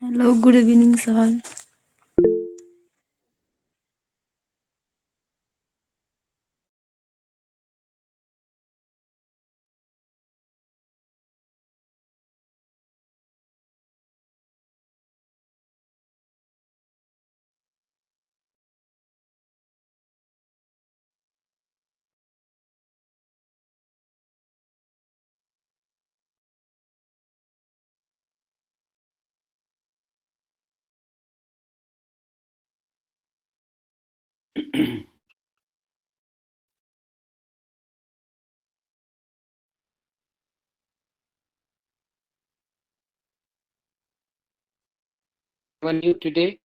Hello, good evening, sir. Anyone new today?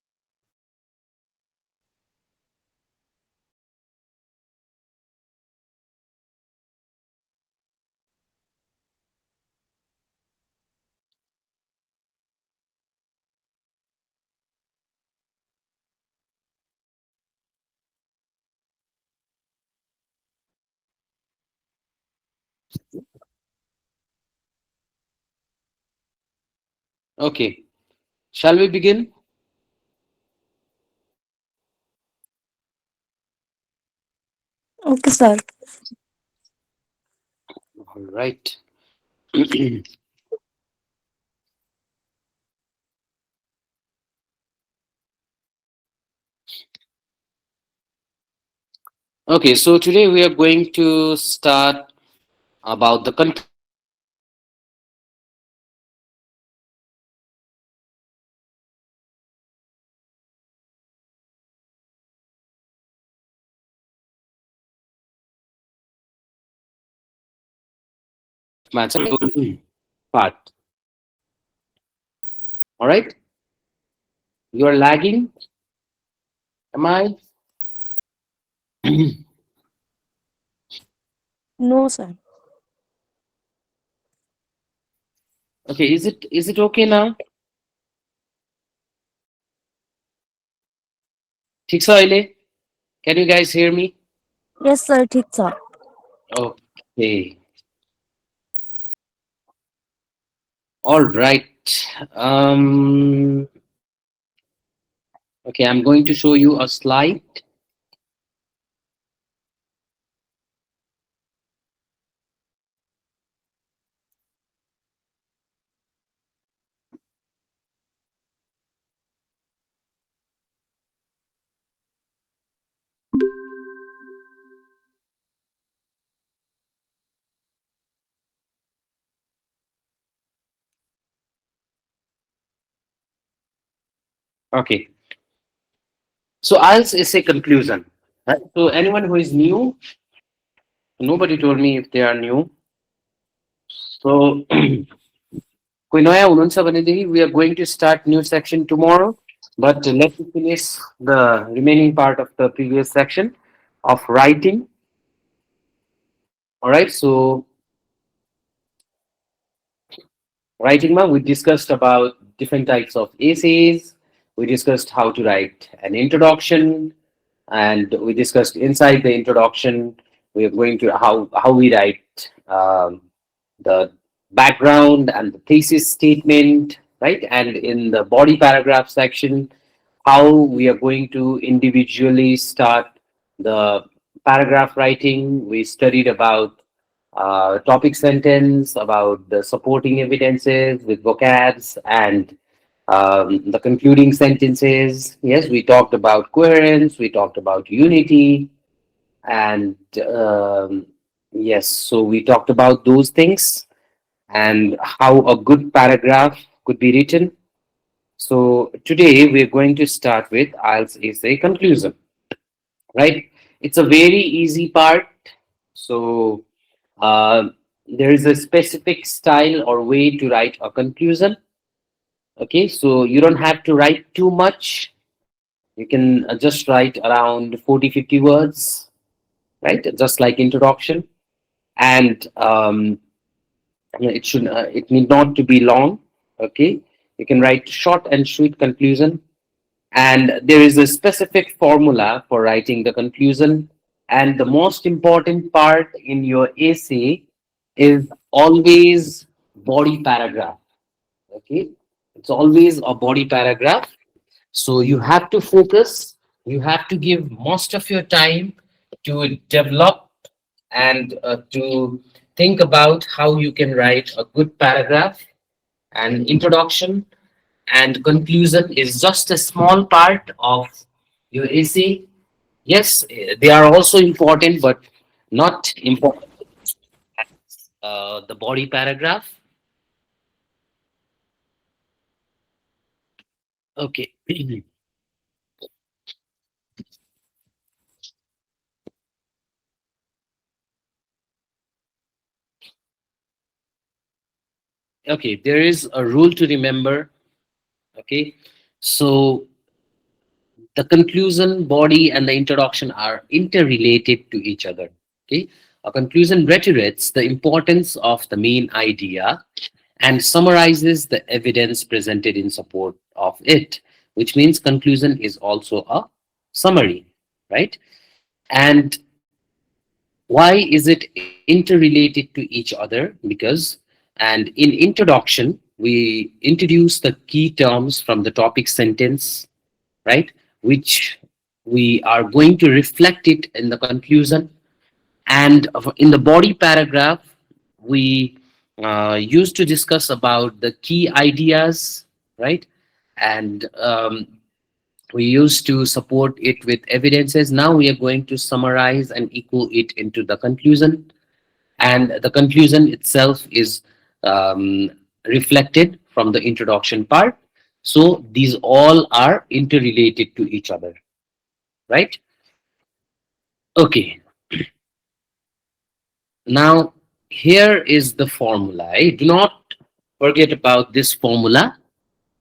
Okay. Shall we begin? Okay, sir. All right. Okay, so today we are going to start about the conclusion part of maths part. All right. You are lagging. Am I? No, sir. Okay. Is it okay now? ठीक सा अहिले? Can you guys hear me? Yes, sir. ठीक sir. Okay. All right. Um. Okay. I'm going to show you a slide. Okay. So IELTS is a conclusion. Right? So anyone who is new, nobody told me if they are new. So कोही नयाँ हुनुहुन्छ भनेदेखि we are going to start new section tomorrow. But let me finish the remaining part of the previous section of writing. All right. So writing, ma, we discussed about different types of essays. We discussed how to write an introduction, and we discussed inside the introduction we are going to how we write the background and the thesis statement, right? And in the body paragraph section, how we are going to individually start the paragraph writing. We studied about topic sentence, about the supporting evidences with vocabs, and the concluding sentences. Yes, we talked about coherence, we talked about unity, and yes, so we talked about those things and how a good paragraph could be written. So today we're going to start with IELTS essay conclusion, right? It's a very easy part. So uh, there is a specific style or way to write a conclusion. Okay, so you don't have to write too much. You can just write around 40, 50 words, right? Just like introduction. And it need not to be long. Okay, you can write short and sweet conclusion. And there is a specific formula for writing the conclusion. And the most important part in your essay is always body paragraph. Okay, It's always a body paragraph. So you have to focus, you have to give most of your time to develop and to think about how you can write a good paragraph. And introduction and conclusion is just a small part of your essay. Yes, they are also important, but not important the body paragraph. Okay. Okay, there is a rule to remember. Okay, so the conclusion, body, and the introduction are interrelated to each other. Okay, a conclusion reiterates the importance of the main idea and summarizes the evidence presented in support of it, which means conclusion is also a summary, right? And why is it interrelated to each other? Because, and in introduction, we introduce the key terms from the topic sentence, right? Which we are going to reflect it in the conclusion. And in the body paragraph, we used to discuss about the key ideas, right? And we used to support it with evidences. Now we are going to summarize and equal it into the conclusion. And the conclusion itself is um, reflected from the introduction part. So these all are interrelated to each other, right? Okay, now here is the formula. Do not forget about this formula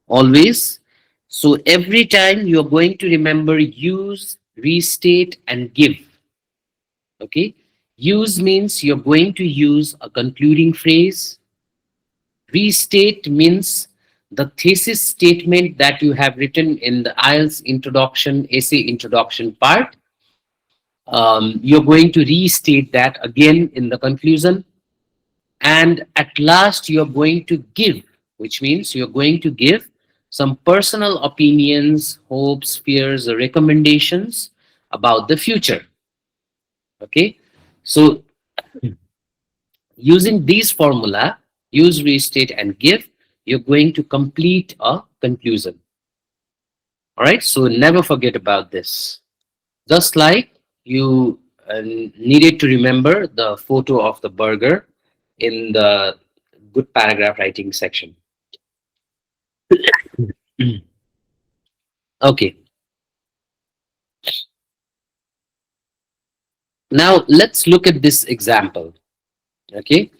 always. So every time you're going to remember use, restate, and give. Okay, use means you're going to use a concluding phrase. Restate means the thesis statement that you have written in the IELTS introduction, essay introduction part. You're going to restate that again in the conclusion. And at last, you're going to give, which means you're going to give some personal opinions, hopes, fears, or recommendations about the future. Okay. So using these formula, use, restate, and give, you're going to complete a conclusion. All right. So never forget about this. Just like you needed to remember the photo of the burger in the good paragraph writing section. Okay. Now let's look at this example. Okay.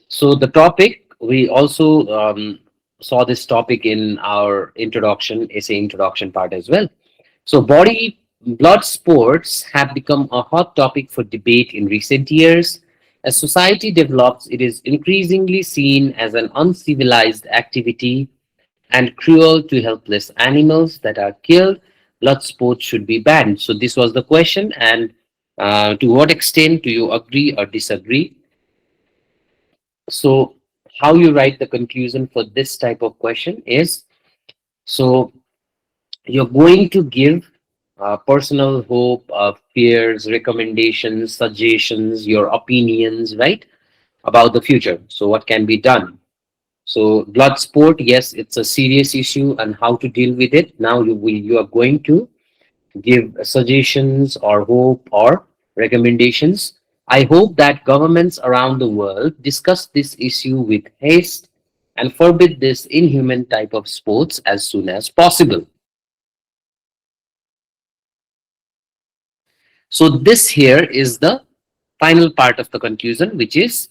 So the topic, we also saw this topic in our introduction, essay introduction part as well. So body blood sports have become a hot topic for debate in recent years. As society develops, it is increasingly seen as an uncivilized activity and cruel to helpless animals that are killed. Blood sports should be banned. So this was the question, and to what extent do you agree or disagree? So how you write the conclusion for this type of question is, so you're going to give personal hope, fears, recommendations, suggestions, your opinions, right, about the future. So what can be done? So blood sport, yes, it's a serious issue, and how to deal with it. Now you are going to give suggestions or hope or recommendations. I hope that governments around the world discuss this issue with haste and forbid this inhuman type of sports as soon as possible. So this here is the final part of the conclusion, which is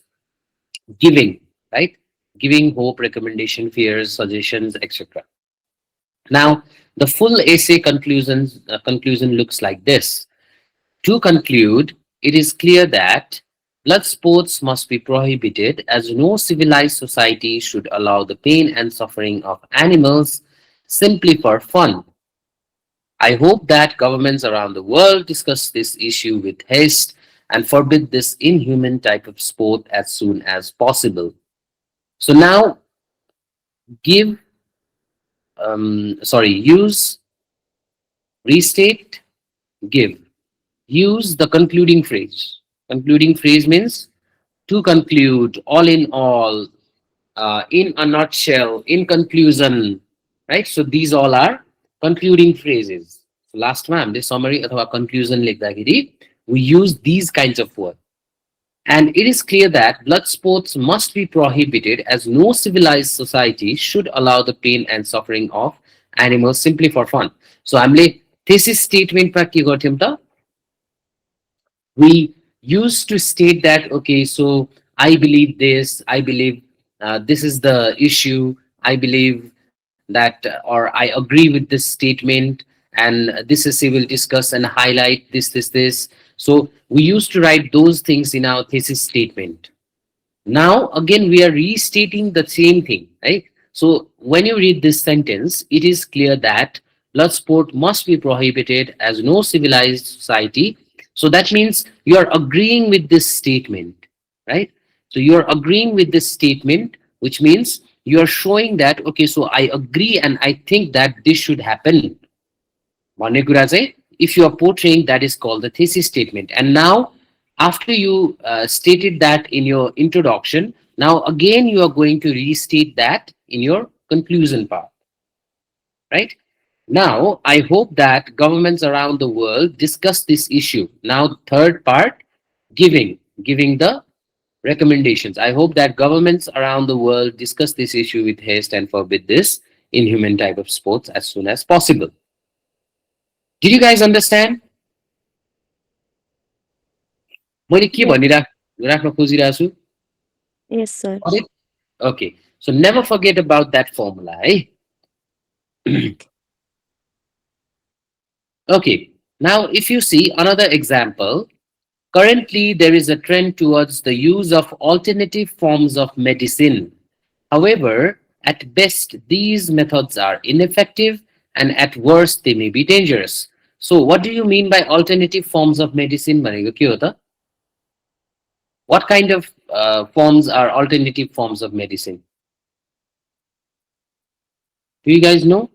giving, right? Giving hope, recommendation, fears, suggestions, etc. Now, the full essay conclusion looks like this. To conclude, it is clear that blood sports must be prohibited as no civilized society should allow the pain and suffering of animals simply for fun. I hope that governments around the world discuss this issue with haste and forbid this inhuman type of sport as soon as possible. So now give sorry, use, restate, give. Use the concluding phrase. Concluding phrase means to conclude, all in all, in a nutshell, in conclusion, right? So these all are concluding phrases. So last time, this summary or conclusion like that, we use these kinds of words. And it is clear that blood sports must be prohibited as no civilized society should allow the pain and suffering of animals simply for fun. So हामीले thesis statement मा के गर्थ्यौं त? We used to state that, okay, so I believe this, I believe this is the issue, I believe that, or I agree with this statement, and this is we will discuss and highlight this. So we used to write those things in our thesis statement. Now, again, we are restating the same thing, right? So, when you read this sentence, it is clear that blood sport must be prohibited as no civilized society. So, that means you are agreeing with this statement, right? So, you are agreeing with this statement, which means you are showing that, okay, so I agree and I think that this should happen. भन्ने कुरा चाहिँ if you are portraying, that is called the thesis statement. And now after you stated that in your introduction, now again you are going to restate that in your conclusion part, right? Now I hope that governments around the world discuss this issue. Now third part, giving the recommendations. I hope that governments around the world discuss this issue with haste and forbid this inhuman type of sports as soon as possible. Did you guys understand? मैले के Yes, राख्न खोजिरहेको छु? yes, sir. Got it? Okay. So never forget about that formula, eh? Okay. Okay. Now, if you see another example, currently there is a trend towards the use of alternative forms of medicine. However, at best, these methods are ineffective, and at worst, they may be dangerous. So, what do you mean by alternative forms of medicine? भनेको के हो त? What kind of forms are alternative forms of medicine? Do you guys know?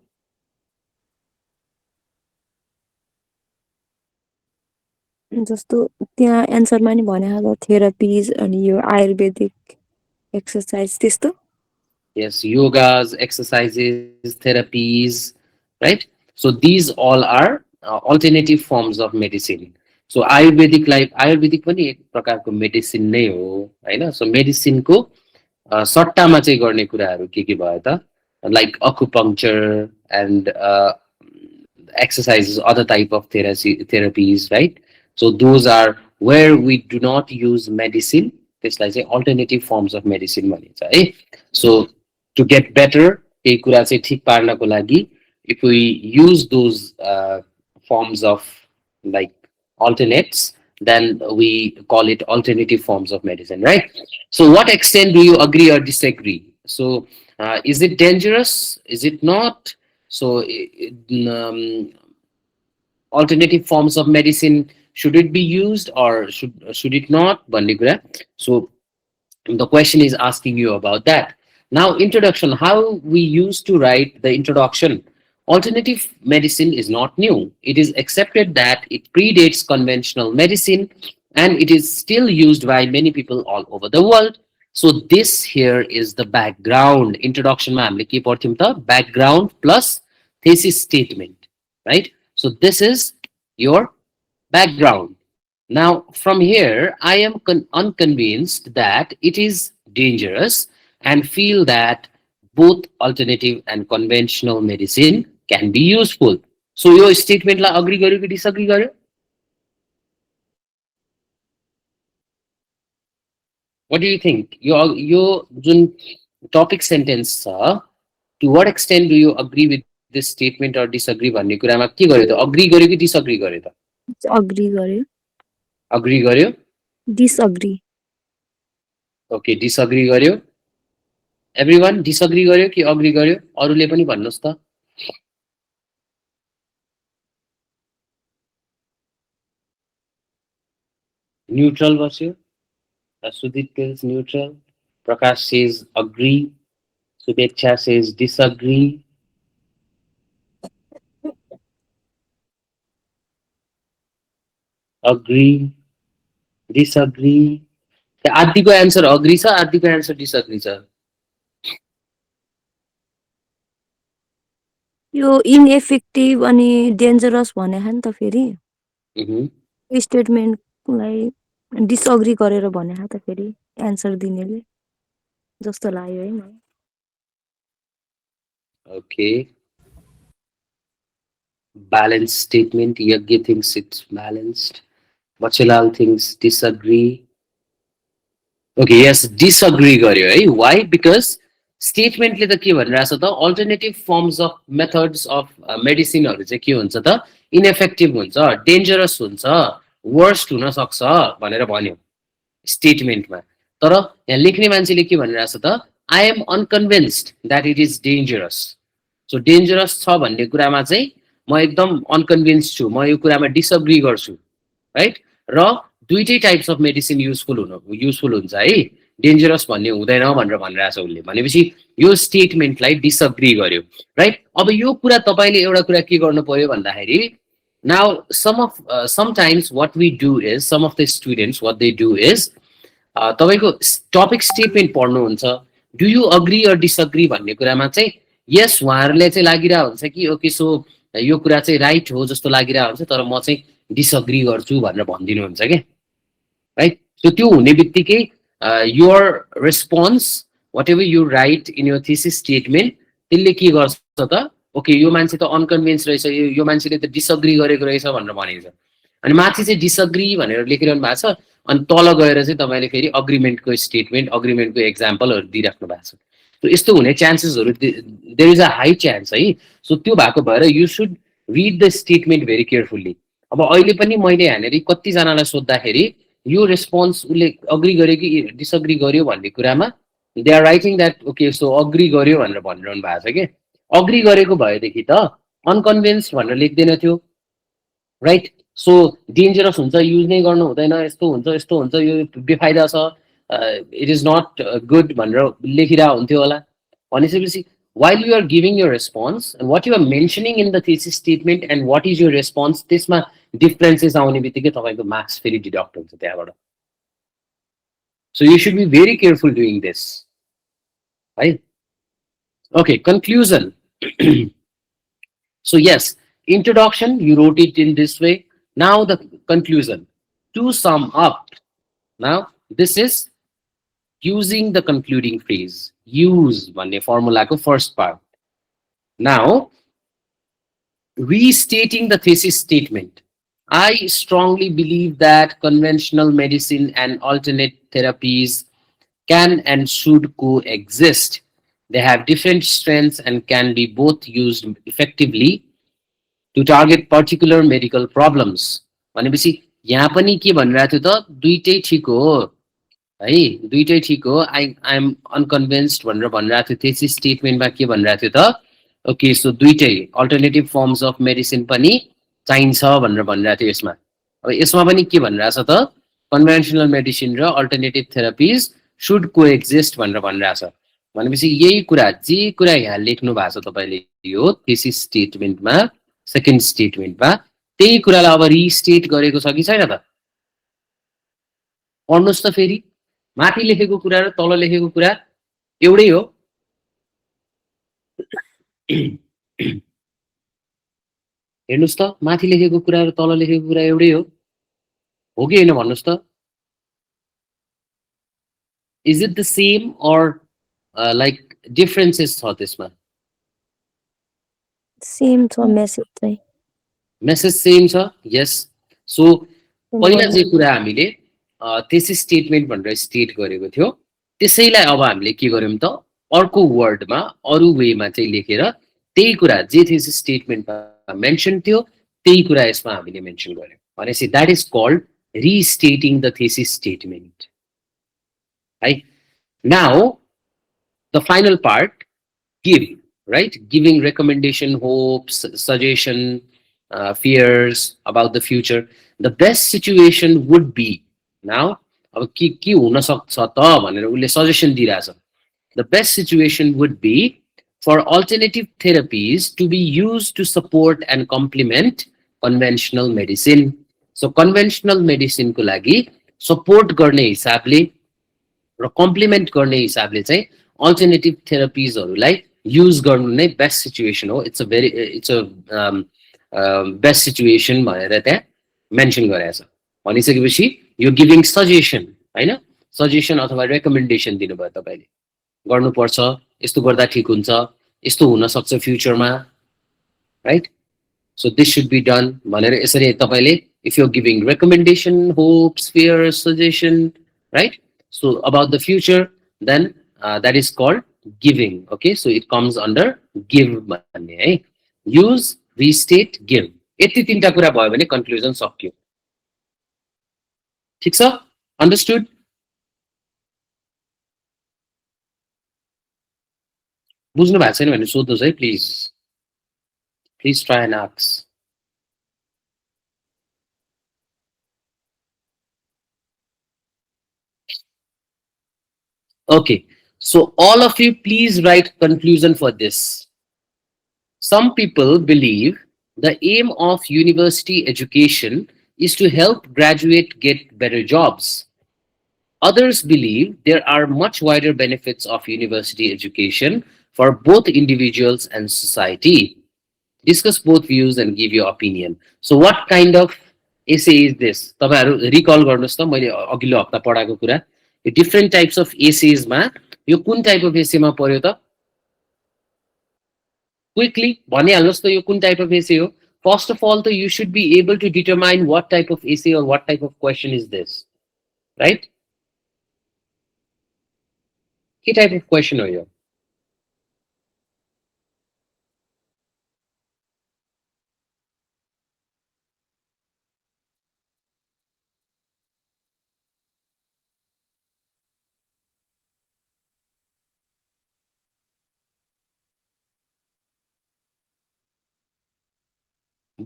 जस्तो त्यहाँ एन्सरमा नि भने हाल्यो therapies अनि यो आयुर्वेदिक एक्सर्साइज त्यस्तो Yes, yogas, exercises, therapies, right? So these all are alternative forms of medicine. So Ayurvedic life, Ayurvedic पनि एक प्रकारको मेडिसिन नै हो, हैन? So मेडिसिनको सट्टामा चाहिँ गर्ने कुराहरू के भयो त? Like acupuncture and exercises, other type of therapies, right? So those are where we do not use medicine. त्यसलाई चाहिँ alternative forms of medicine भनिन्छ है. So to get better, केही कुरा चाहिँ ठिक पार्नको लागि, if we use those forms of like alternates, then we call it alternative forms of medicine, right? So what extent do you agree or disagree? So is it dangerous? Is it not? So alternative forms of medicine, should it be used or should it not? भन्ने कुरा. So the question is asking you about that. Now, introduction, how we used to write the introduction. Alternative medicine is not new. It is accepted that it predates conventional medicine and it is still used by many people all over the world. So this here is the background. Introduction ma हामीले के पढ्थ्यौं त? Background plus thesis statement, right? So this is your background. Now, from here, I am unconvinced that it is dangerous and feel that both alternative and conventional medicine can be useful. So, your statement la agree गर्यो कि disagree गर्यो? What do you think? Your Jun topic sentence छ, to what extent do you agree with this statement or disagree भन्ने कुरामा के गर्यो त? Agree गर्यो कि disagree गर्यो त? अग्री गर्यो Agree गर्यो? डिसअग्री Okay, disagree गर्यो? Everyone disagree गर्यो कि agree गर्यो? अरूले पनि भन्नुस् त? Neutral बस्यो. Sudhit is neutral. Prakash says agree. Subeksha says disagree. Agree, disagree. आदिको एन्सर अग्री छ, आदिको एन्सर डिसअग्री छ. यो इनइफेक्टिभ अनि डेन्जरस भने नि त फेरि Mhm. स्टेटमेन्टलाई डिसअग्री गरेर भने त फेरि एन्सर दिनेले जस्तो लाग्यो है मलाई. Okay. Balanced statement. Yagya thinks it's balanced. Bachelal thinks disagree. Okay, yes, disagree गर्यो है. Why? Because स्टेटमेन्टले त के भनिरहेछ त alternative forms of methods of मेडिसिनहरू चाहिँ के हुन्छ त इनएफेक्टिभ हुन्छ, डेन्जरस हुन्छ, वर्स्ट हुन सक्छ भनेर भन्यो स्टेटमेन्टमा. तर यहाँ लेख्ने मान्छेले के भनिरहेछ त I am unconvinced that it is dangerous. So dangerous छ भन्ने कुरामा चाहिँ म एकदम अनकन्भिन्स छु, म यो कुरामा डिसअग्री गर्छु, राइट. र दुईटै टाइप्स अफ मेडिसिन युजफुल हुन्छ है, डेन्जरस भन्ने हुँदैन भनेर भनिरहेछ उसले. भनेपछि यो स्टेटमेन्टलाई डिसअग्री गर्यो, राइट. अब यो कुरा तपाईँले एउटा कुरा के गर्नु पर्यो भन्दाखेरि now sometimes what we do is some of the students what they do is तपाईँको टपिक स्टेटमेन्ट पढ्नुहुन्छ, do you agree or disagree भन्ने कुरामा चाहिँ यस उहाँहरूले चाहिँ लागिरहेको हुन्छ कि ओके सो यो कुरा चाहिँ राइट हो जस्तो लागिरहेको हुन्छ, तर म चाहिँ डिसअग्री गर्छु भनेर भनिदिनुहुन्छ क्या, राइट. सो त्यो हुने बित्तिकै your response watt ever you right in your thesis statement त्यसले के गर्छ त ओके यो मान्छे त अनकन्भिन्स रहेछ, यो मान्छेले त डिसअग्री गरेको रहेछ भनेर भनिन्छ. अनि माथि चाहिँ डिसअग्री भनेर लेखिरहनु भएको छ, अनि तल गएर चाहिँ तपाईँले फेरि अग्रिमेन्टको स्टेटमेन्ट अग्रिमेन्टको एक्जाम्पलहरू दिइराख्नु भएको छ. सो यस्तो हुने चान्सेसहरू there is a high chance है. सो त्यो भएको भएर you should read the statement very carefully. अब अहिले पनि मैले यहाँनिर कतिजनालाई सोद्धाखेरि यो रेस्पोन्स उसले अग्री गर्यो कि डिसअग्री गर्यो भन्ने कुरामा they are writing that okay so agree गर्यो भनेर भनिरहनु भएको छ कि अग्री गरेको भएदेखि त अनकन्भिन्स भनेर लेख्दैन थियो, राइट. सो डेन्जरस हुन्छ, युज नै गर्नु हुँदैन, यस्तो हुन्छ यो बेफाइदा छ, इट इज नट गुड भनेर लेखिरहेको हुन्थ्यो होला. भनेपछि while you are giving your response and what you are mentioning in the thesis statement and what is your response त्यसमा डिफरेन्सेस आउने बित्तिकै तपाईँको मार्क्स फेरि डिडक्ट हुन्छ त्यहाँबाट. So you should be very careful doing this है. Okay, conclusion. So yes, introduction, you wrote it in this way. Now the conclusion. To sum up, now this is using the concluding phrase. Use one formula ko first part. Now, restating the thesis statement. I strongly believe that conventional medicine and alternate therapies can and should coexist. They have different strengths and can be both used effectively to target particular medical problems. भनेपछि यहाँ पनि के भनिरहेको थियो त दुईटै ठिक हो है, दुईटै ठिक हो. आई एम अनकन्भिन्स्ड भनेर भनिरहेको थियो. त्यस स्टेटमेन्टमा के भनिरहेको थियो त ओके सो दुईटै अल्टरनेटिभ फर्म्स अफ मेडिसिन पनि चाहिन्छ भनेर भनिरहेको थियो यसमा. अब यसमा पनि के भनिरहेछ त कन्भेन्सनल मेडिसिन र अल्टरनेटिभ थेरापिज सुड कोएक्जिस्ट भनेर भनिरहेछ. भनेपछि यही कुरा जे कुरा यहाँ लेख्नु भएको छ तपाईँले यो थेसिस स्टेटमेन्टमा सेकेन्ड स्टेटमेन्टमा त्यही कुरालाई अब रिस्टेट गरेको छ कि छैन त पढ्नुहोस् त फेरि. माथि लेखेको कुरा र तल लेखेको कुरा एउटै हो. हेर्नुहोस् त माथि लेखेको कुरा र तल लेखेको कुरा एउटै हो कि होइन भन्नुहोस् त. Is it the same or like differences छ त्यसमा? सेम छ मेसेज चाहिँ. मेसेज सेम छ, यस. सो पहिला जे कुरा हामीले त्यस स्टेटमेन्ट भनेर स्टेट गरेको थियो त्यसैलाई अब हामीले के गर्यौँ त अर्को वर्डमा अरू वेमा चाहिँ लेखेर त्यही कुरा जे थेसिस स्टेटमेन्टमा मेन्सन थियो त्यही कुरा यसमा हामीले मेन्सन गर्यौँ. भनेपछि that is called restating the thesis statement है. Now the final part, give, right? Giving recommendation, hopes, suggestion, fears about the future. The best situation would be. Now, अब के हुन सक्छ त भनेर उसले सजेसन दिइरहेछ. The best situation would be for alternative therapies to be used to support and complement conventional medicine. So conventional मेडिसिनको लागि सपोर्ट गर्ने हिसाबले र कम्प्लिमेन्ट गर्ने हिसाबले चाहिँ अल्टरनेटिभ थेरापिजहरूलाई युज गर्नु नै बेस्ट सिचुएसन हो. इट्स अ बेस्ट सिचुएसन भनेर त्यहाँ मेन्सन गरेको छ. भनिसकेपछि यो गिभिङ सजेसन होइन, सजेसन अथवा रेकमेन्डेसन दिनुभयो तपाईँले, गर्नुपर्छ, यस्तो गर्दा ठिक हुन्छ, यस्तो हुनसक्छ फ्युचरमा, right. So this should be done भनेर यसरी तपाईँले if you giving recommendation, hopes, fear, suggestion, right. So about the future then that is called giving. Okay, so it comes under give भन्ने है. युज, रिस्टेट, गिभ, यति तिनवटा कुरा भयो भने conclusion सक्यो. ठिक छ, अन्डरस्टुड. बुझ्नु भएको छैन भने सोध्नुहोस् है please. Please try end ask. Okay, so all of you, please write conclusion for this. Some people believe the aim of university education is to help graduate get better jobs. Others believe there are much wider benefits of university education for both individuals and society. Discuss both views and give your opinion. So what kind of essay is this? तपाईहरु रिकल गर्नुस् त मैले अघिल्लो हप्ता पढाएको कुरा. यो different types of essays मा यो कुन type of एसे मा पर्यो त? क्विकली भनिहाल्नुस् त यो कुन टाइप अफ एसे हो? फर्स्ट अफ अल त you should be able to determine what type of essay or what type of question is this, right? के टाइप अफ क्वेशन हो यो?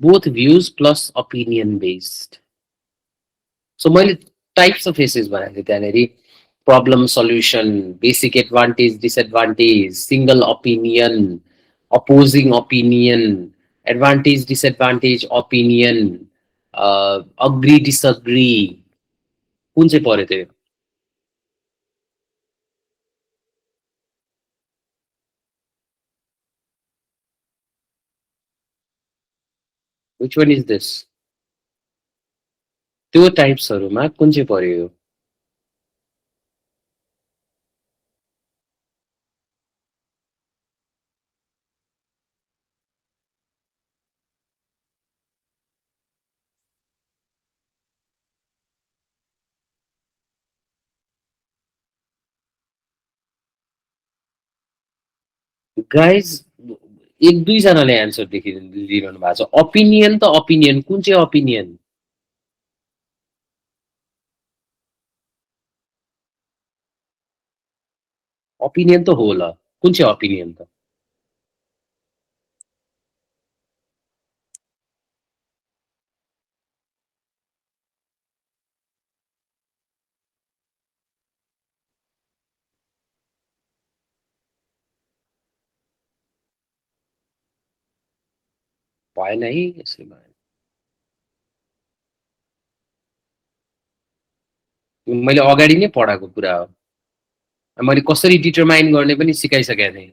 Both views plus opinion based. So मैले types of essays बनाएको थिएँ त्यहाँनिर. Problem solution, basic advantage disadvantage, single opinion, opposing opinion, advantage disadvantage opinion, agree disagree, कुन चाहिँ पर्यो त्यो? Which one is this? त्यो टाइप्सहरुमा कुन चाहिँ पर्यो यो? गाइज एक दुईजनाले एन्सर दिइरहनु भएको छ. ओपिनियन त ओपिनियन, कुन चाहिँ ओपिनियन? ओपिनियन त हो ल, कुन चाहिँ ओपिनियन त? भएन है यसैमा. मैले अगाडि नै पढाएको कुरा हो. मैले कसरी डिटरमाइन गर्ने पनि सिकाइसकेको थिएँ.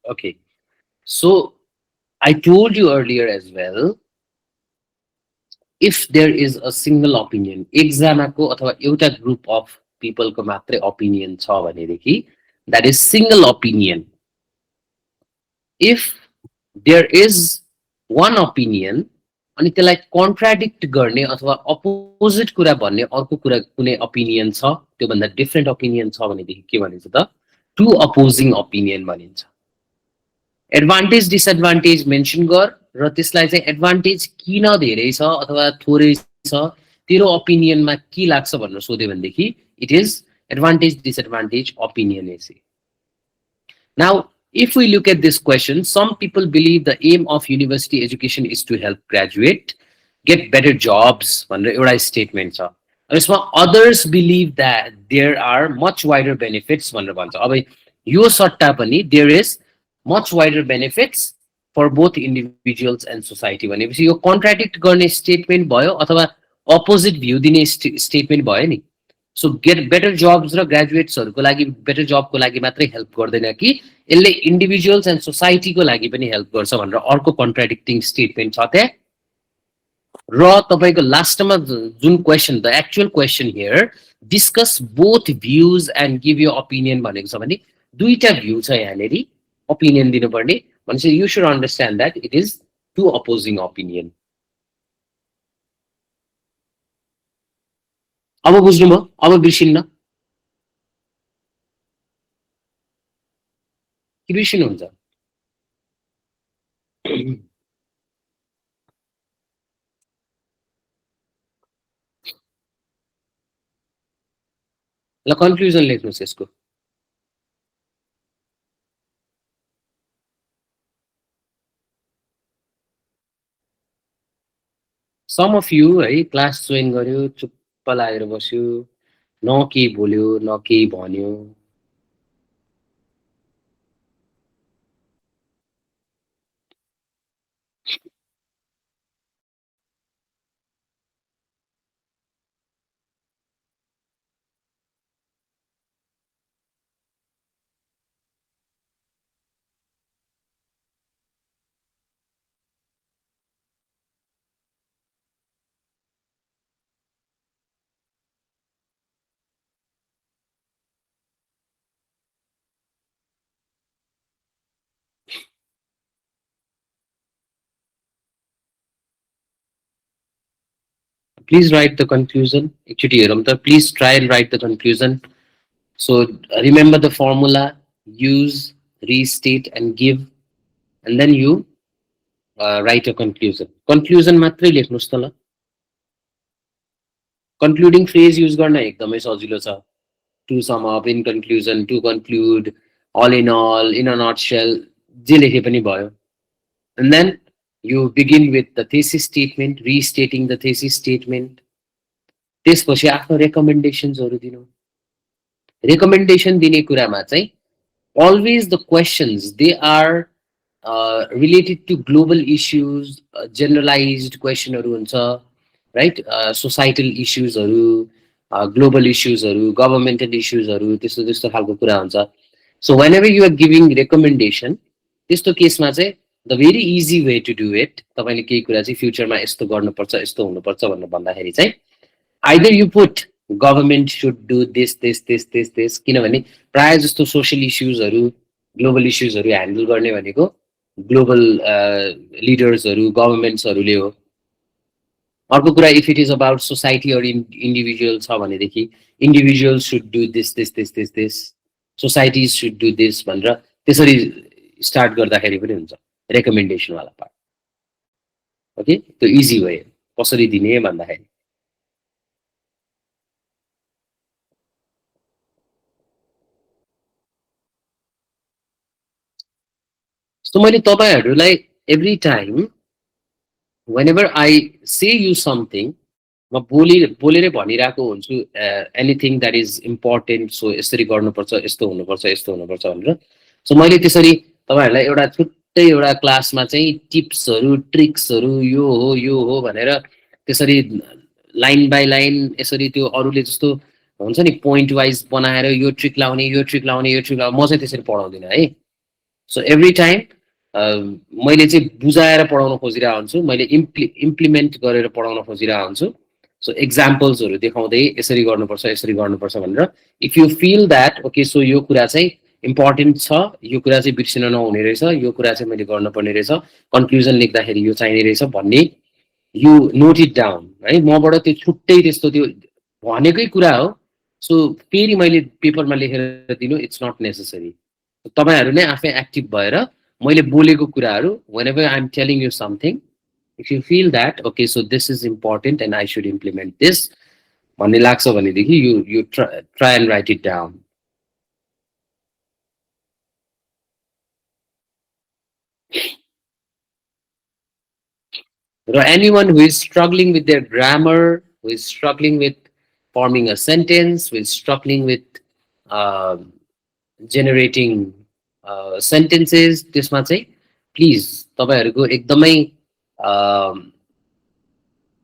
Okay, so I told you earlier as well, if there is a single opinion, एकजनाको अथवा एउटा ग्रुप अफ पिपलको मात्रै ओपिनियन छ भनेदेखि that is single opinion. If there is one opinion अनि त्यसलाई कन्ट्राडिक्ट गर्ने अथवा अपोजिट कुरा भन्ने अर्को कुरा कुनै ओपिनियन छ, त्यो भन्दा डिफरेन्ट ओपिनियन छ भनेदेखि के भनिन्छ त? टु अपोजिङ ओपिनियन भनिन्छ. एडभान्टेज डिसएडभान्टेज मेन्सन गर र त्यसलाई चाहिँ एडभान्टेज किन धेरै छ अथवा थोरै छ, तेरो ओपिनियनमा के लाग्छ भनेर सोध्यो भनेदेखि it is advantage disadvantage opinion essay. Now if we look at this question, some people believe the aim of university education is to help graduate get better jobs भनेर एउटा स्टेटमेन्ट छ. यसमा others believe that there are much wider benefits भनेर भन्छ। अब यो सट्टा पनि there is much wider benefits for both individuals and society भनेपछि यो कन्ट्राडिक्ट गर्ने स्टेटमेन्ट भयो अथवा अपोजिट भ्यू दिने स्टेटमेन्ट भयो नि। सो गेट बेटर जब्स र ग्रेजुएट्सहरूको लागि बेटर जबको लागि मात्रै हेल्प गर्दैन कि यसले इन्डिभिजुअल्स एन्ड सोसाइटीको लागि पनि हेल्प गर्छ भनेर अर्को कन्ट्राडिक्टिङ स्टेटमेन्ट छ त्यहाँ। र तपाईँको लास्टमा जुन question the actual question here discuss both views and give you opinion भनेको छ भने दुईटा भ्यू छ यहाँनिर ओपिनियन दिनुपर्ने भनेपछि you should understand that it is to opposing opinion. अब बुझ्नुभयो, अब बिर्सिन्न कि बिर्सिनुहुन्छ? ल कन्क्लुजन लेख्नुहोस् यसको। सम अफ यु है क्लास जोइन गर्यो चुप्प लागेर बस्यो न केही बोल्यो न केही भन्यो। Please write the conclusion. Actually, Ramta, please try and write the conclusion. So remember the formula, use, restate, and give, and then you write a conclusion. Conclusion मात्रै लेख्नुहोस् त ल। Concluding phrase use गर्न एकदमै सजिलो छ। To sum up, in conclusion, to conclude, all, in a nutshell, जे लेखे पनि भयो। And then you begin with the thesis statement, restating the thesis statement. त्यसपछि आफ्नो रेकमेन्डेसन्सहरू दिनु। रेकमेन्डेसन दिने कुरामा चाहिँ always the questions they are related to global issues, generalized questionहरू हुन्छ, right? Societal issuesहरू, global issuesहरू, governmental issuesहरू, त्यस्तो त्यस्तो खालको कुरा हुन्छ। So whenever you are giving recommendation, त्यस्तो केसमा चाहिँ the very easy way to do it, तपाईँले केही कुरा चाहिँ फ्युचरमा यस्तो गर्नुपर्छ यस्तो हुनुपर्छ भनेर भन्दाखेरि चाहिँ either you put government should do this किनभने प्राय जस्तो सोशल इस्युजहरू ग्लोबल इस्युजहरू ह्यान्डल गर्ने भनेको ग्लोबल लिडर्सहरू गभर्मेन्ट्सहरूले हो। अर्को कुरा if it is about society or individual छ भनेदेखि individual should do this societies should do this भनेर त्यसरी स्टार्ट गर्दाखेरि पनि हुन्छ रेकमेन्डेसनवाला पार्ट। ओके, त्यो इजी वे कसरी दिने भन्दाखेरि सो मैले तपाईँहरूलाई every time whenever I say you something, म बोलेरै भनिरहेको हुन्छु anything that is important, so यसरी गर्नुपर्छ यस्तो हुनुपर्छ यस्तो हुनुपर्छ भनेर। सो मैले त्यसरी तपाईँहरूलाई एउटा छुट्टै एउटा क्लासमा चाहिँ टिप्सहरू ट्रिक्सहरू यो हो भनेर त्यसरी लाइन बाई लाइन यसरी त्यो अरूले जस्तो हुन्छ नि पोइन्ट वाइज बनाएर यो ट्रिक लाउने यो ट्रिक लाउने यो ट्रिक लाउने म चाहिँ त्यसरी पढाउँदिनँ है। सो एभ्री टाइम मैले चाहिँ बुझाएर पढाउन खोजिरहेको हुन्छु, मैले इम्प्लिमेन्ट गरेर पढाउन खोजिरहेको हुन्छु। सो एक्जाम्पल्सहरू देखाउँदै यसरी गर्नुपर्छ भनेर if you feel that okay so यो कुरा चाहिँ इम्पोर्टेन्ट छ, यो कुरा चाहिँ बिर्सिन नहुने रहेछ, यो कुरा चाहिँ मैले गर्नुपर्ने रहेछ, कन्क्लुजन लेख्दाखेरि यो चाहिने रहेछ भन्ने यु नोट इट डाउन है। मबाट त्यो छुट्टै त्यस्तो त्यो भनेकै कुरा हो, सो फेरि मैले पेपरमा लेखेर दिनु इट्स नट नेसेसरी। तपाईँहरू नै आफै एक्टिभ भएर मैले बोलेको कुराहरू whenever I'm telling you something, if you feel that okay so this is important and I should implement this भन्ने लाग्छ भनेदेखि you try and write it down. Raw anyone who is struggling with their grammar, who is struggling with forming a sentence, with struggling with uh, generating sentences, त्यसमा चाहिँ please तपाईँहरूको एकदमै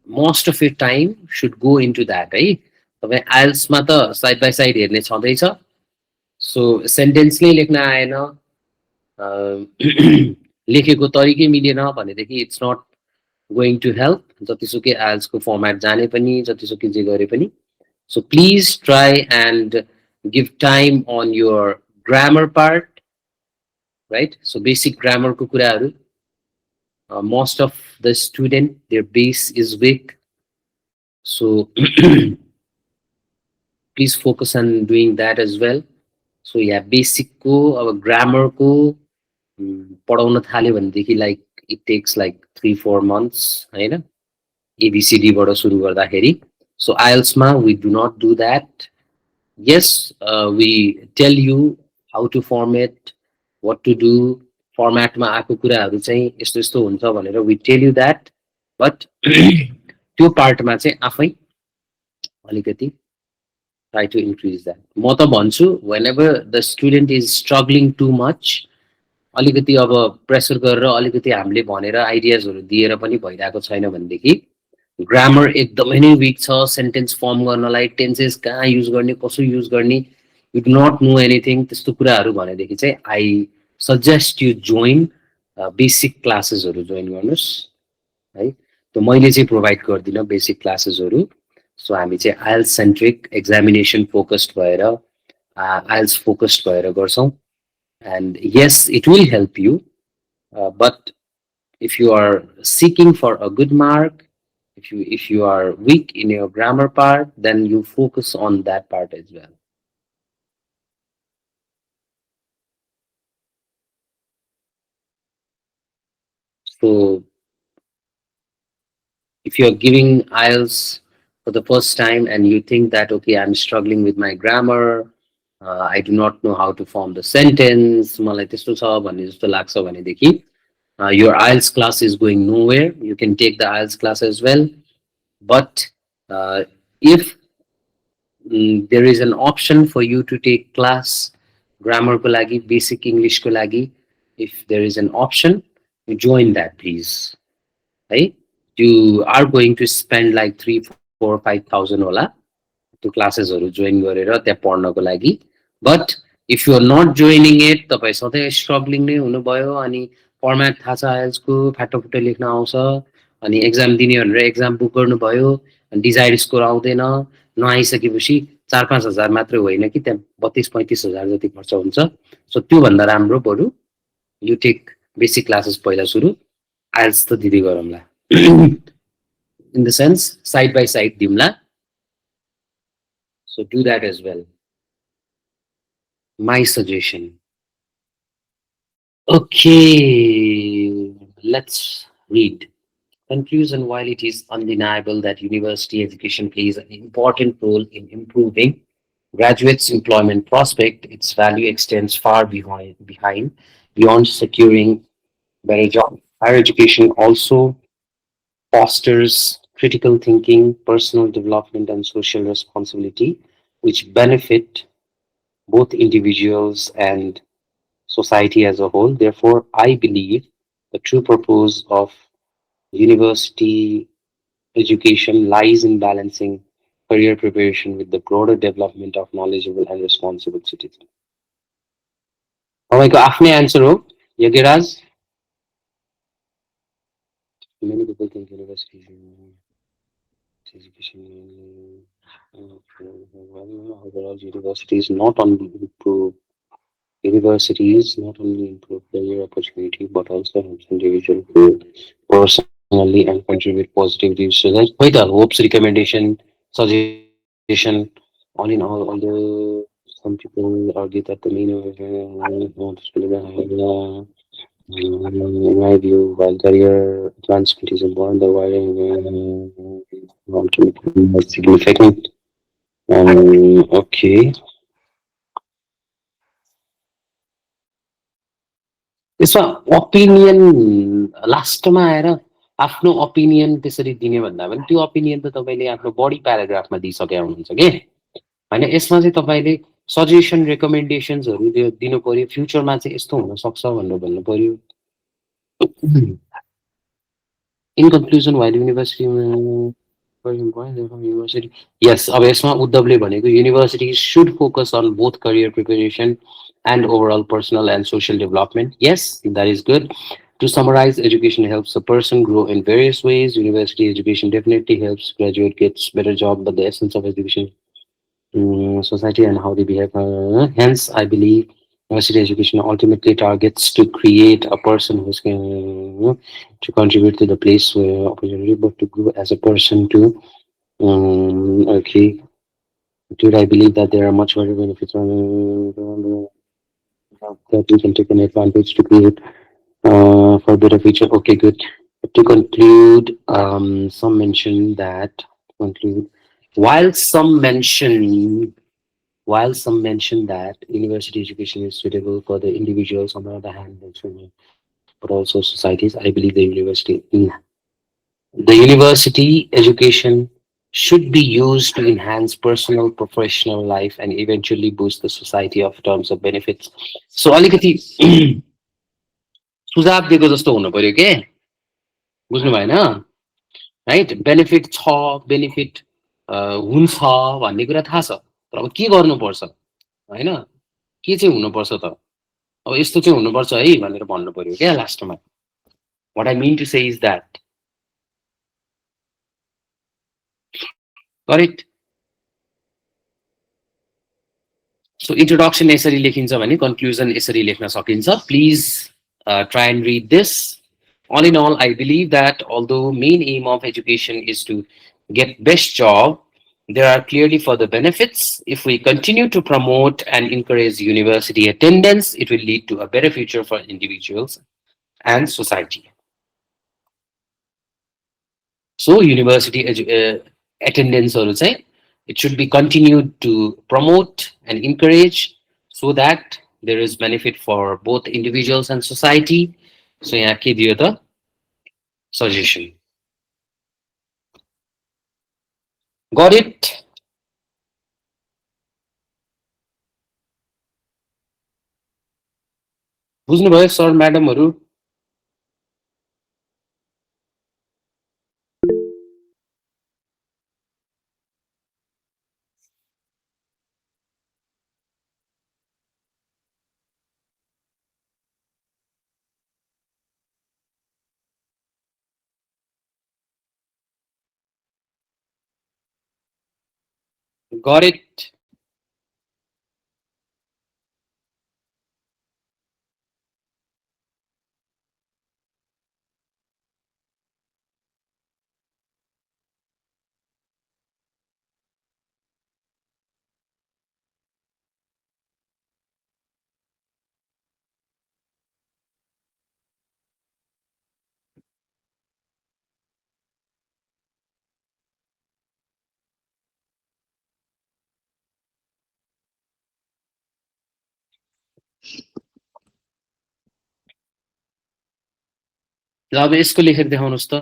most of your time should go into that है। तपाईँ आइल्समा त side by side हेर्ने छँदैछ। सो sentence नै लेख्न आएन, लेखेको तरिकै मिलेन भनेदेखि it's not going to help, जतिसुकै आइल्सको फर्मेट जाने पनि, जतिसुकै जे गरे पनि। So please try and give time on your grammar part, right? So basic grammar ko kuraharu. Most of the student, their base is weak. So please focus on doing that as well. So yeah, basic ko, grammar ko पढाउन थाल्यो भनेदेखि like it takes like 3-4 months होइन, ABCD बाट सुरु गर्दाखेरि। So IELTS ma we do not do that. Yes, we tell you how to format, what to do, formatमा आएको कुराहरू चाहिँ यस्तो यस्तो हुन्छ भनेर we tell you that, but त्यो पार्टमा चाहिँ आफै अलिकति try to increase that. म त भन्छु whenever the student is struggling too much, अलिकति अब प्रेसर गरेर अलिकति हामीले भनेर आइडियाजहरू दिएर पनि भइरहेको छैन भनेदेखि, ग्रामर एकदमै नै विक छ, सेन्टेन्स फर्म गर्नलाई टेन्सेस कहाँ युज गर्ने, कसो युज गर्ने, you do not know anything, त्यस्तो कुराहरू भनेदेखि चाहिँ I suggest you join basic क्लासेसहरू जोइन गर्नुहोस् है। त मैले चाहिँ प्रोभाइड गर्दिनँ बेसिक क्लासेसहरू। सो हामी चाहिँ आइल्स सेन्ट्रिक, एक्जामिनेसन फोकस्ड भएर, आइल्स फोकस्ड भएर गर्छौँ। And yes, it will help you, but if you are seeking for a good mark, if you are weak in your grammar part, then you focus on that part as well. So if you're giving IELTS for the first time and you think that, okay, I'm struggling with my grammar, I do not know how to form the sentence, मलाई त्यस्तो छ भन्ने जस्तो लाग्छ भनेदेखि, your IELTS class is going nowhere. You can take the IELTS class as well, but if there is an option for you to take class grammar ko lagi, basic English ko lagi, if there is an option, you join that, please. Right? You are going to spend like 3, 4, 5,000 होला त्यो क्लासेसहरू join गरेर त्यहाँ पढ्नको लागि। But if you are not joining it, तपाईँ सधैँ struggling नै हुनुभयो, अनि फर्मेट थाहा छ आइएल्सको, फाटोफुटो लेख्न आउँछ, अनि एक्जाम दिने भनेर एक्जाम बुक गर्नुभयो, अनि डिजायर्ड स्कोर आउँदैन, नआइसकेपछि 4-5 हजार मात्रै होइन कि त्यहाँ 32-35 हजार जति खर्च हुन्छ। सो त्योभन्दा राम्रो बरु यु टेक बेसिक क्लासेस पहिला सुरु, आइएल्स त दिँदै गरौँला। In the sense side by side दिउँला। So do that as well. My suggestion. Okay, let's read. Conclusion: while it is undeniable that university education plays an important role in improving graduates' employment prospect, its value extends far beyond securing better job. Higher education also fosters critical thinking, personal development, and social responsibility, which benefit both individuals and society as a whole. Therefore, I believe the true purpose of university education lies in balancing career preparation with the broader development of knowledgeable and responsible citizens. तपाईँको आफ्नै answer हो Yagyaraj? Many people think university education overall universities not only improve universities not only improve career opportunity but also helps individual grow personally and contribute positively to society. Quite a hopes, recommendation, suggestion. All in although some people argue that the main in my view, while career advancement is important, the wider is significant. Okay. त्यसमा opinion लास्टमा आएर आफ्नो opinion त्यसरी दिने भन्दा पनि त्यो opinion त तपाईँले आफ्नो बडी प्याराग्राफमा दिइसकेका हुनुहुन्छ कि होइन। यसमा चाहिँ तपाईँले सजेसन रेकमेन्डेसन्सहरू दिनु पर्यो, फ्युचरमा चाहिँ यस्तो हुनसक्छ भनेर भन्नु पर्यो। In conclusion while university university yes, अब यसमा उद्धवले भनेको university should focus on both career preparation and overall personal and social development. Yes, that is good. To summarize, education helps a person grow in various ways. University education definitely helps graduate gets better job, but the essence of education, society and how they behave. Hence, I believe university education ultimately targets to create a person who's going to contribute to the place where opportunity, but to grow as a person too. Okay, dude, I believe that there are much better benefits that we can take an advantage to create for a better future. Okay, good. To conclude, some mention that conclude while some mention while some mention that university education is suitable for the individuals, on the other hand, but also societies, I believe the university education should be used to enhance personal, professional life and eventually boost the society of terms of benefits. So, अलिकति सुझाव दिएको जस्तो हुनु पर्यो के, बुझ्नु भएन, right? Benefit छ, बेनिफिट हुन्छ भन्ने कुरा थाहा छ, तर अब के गर्नुपर्छ होइन, के चाहिँ हुनुपर्छ त, अब यस्तो चाहिँ हुनुपर्छ है भनेर भन्नु पर्यो क्या लास्टमा। वाट आई mean to say is that, correct? So introduction यसरी लेखिन्छ भने कन्क्लुजन यसरी लेख्न सकिन्छ। Please try and read this. All in all, I believe that although main aim of education is to get best job, there are clearly further benefits. If we continue to promote and encourage university attendance, it will lead to a better future for individuals and society. So university attendance also, it should be continued to promote and encourage so that there is benefit for both individuals and society. So यहाँ के दियो त suggestion. Got it? बुझ्नुभयो sir म्याडमहरू? Got it? ल अब यसको लेखेर देखाउनुहोस् त.